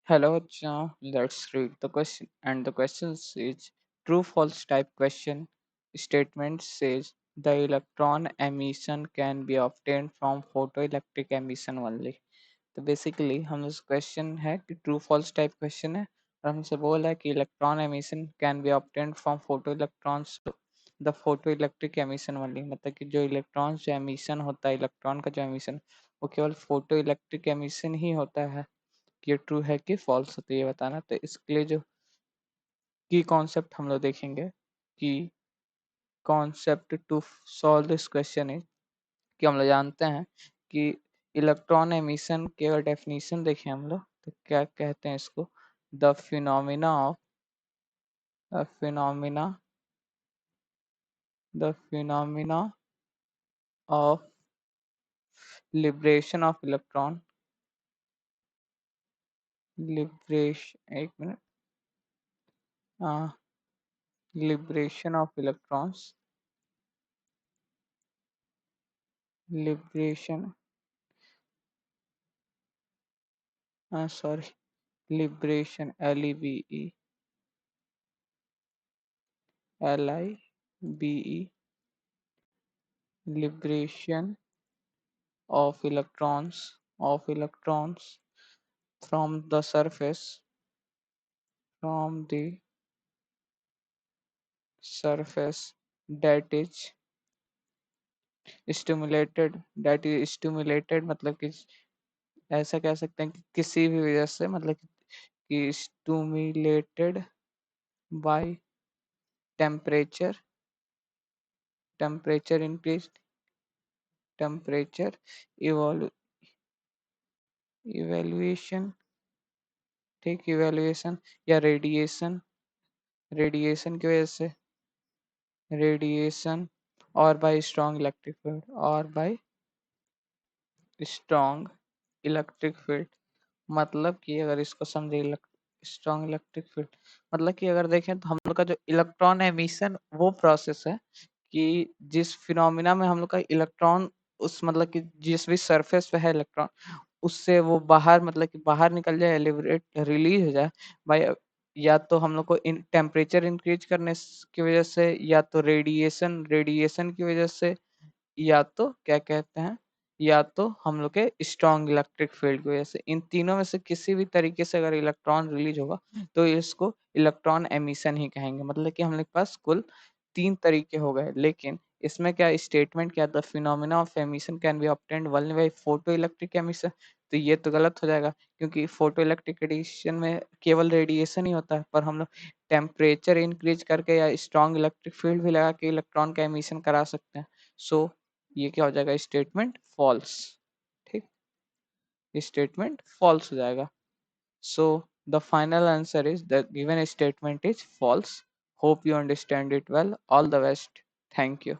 Hello, let's read the question. And the question is true false type question. Statement says the electron emission can be obtained from photoelectric emission only. तो basically हम उस question है कि true false type question है और हमसे बोला है कि electron emission can be obtained from photo electrons the photo electric emission वाली मतलब कि जो इलेक्ट्रॉन जो एमिशन होता है इलेक्ट्रॉन का जो एमिशन वो केवल फोटो इलेक्ट्रिक एमिशन ही होता है कि ये ट्रू है कि फॉल्स है तो ये बताना तो इसके लिए जो की कॉन्सेप्ट हम लोग देखेंगे कि concept to solve this question is कि हम लोग जानते हैं कि इलेक्ट्रॉन एमिशन की अगर डेफिनेशन देखें हम लोग तो क्या कहते हैं इसको the phenomena the phenomena of liberation of electron liberation एक मिनट liberation of electrons liberation sorry liberation LIBE liberation of electrons from the surface that is stimulated मतलब कि ऐसा कह सकते हैं कि किसी भी वजह से मतलब कि stimulated by temperature increase temperature evalu- evaluation ठीक इवेल्युएशन या रेडिएशन की वजह से रेडिएशन और बाय स्ट्रॉन्ग इलेक्ट्रिक फील्ड और बाय स्ट्रॉन्ग इलेक्ट्रिक फील्ड मतलब कि अगर इसको समझे स्ट्रॉन्ग इलेक्ट्रिक फील्ड मतलब कि अगर देखें तो हम लोग का जो इलेक्ट्रॉन एमिशन वो प्रोसेस है कि जिस फिनोमिना में हम लोग का इलेक्ट्रॉन उस मतलब कि जिस भी सरफेस पे है इलेक्ट्रॉन उससे वो बाहर मतलब कि बाहर निकल जाए लिबरेट रिलीज हो जाए बाय या तो हम लोग को इन टेम्परेचर इंक्रीज करने की वजह से या तो रेडिएशन की वजह से या तो क्या कहते हैं या तो हम लोग के स्ट्रॉन्ग इलेक्ट्रिक फील्ड की वजह से इन तीनों में से किसी भी तरीके से अगर इलेक्ट्रॉन रिलीज होगा तो इसको इलेक्ट्रॉन एमिशन ही कहेंगे मतलब कि हम लोग के पास कुल 3 तरीके हो गए लेकिन इसमें क्या स्टेटमेंट क्या the phenomena of emission can be obtained only by photo electric emission तो ये तो गलत हो जाएगा क्योंकि फोटो इलेक्ट्रिक रेडिएशन में केवल रेडिएशन ही होता है पर हम लोग टेम्परेचर इंक्रीज करके या स्ट्रॉन्ग इलेक्ट्रिक फील्ड भी लगा के इलेक्ट्रॉन का एमिशन करा सकते हैं सो ये क्या हो जाएगा स्टेटमेंट फॉल्स ठीक स्टेटमेंट फॉल्स हो जाएगा so the final answer is the given statement is false hope you understand it well all the best thank you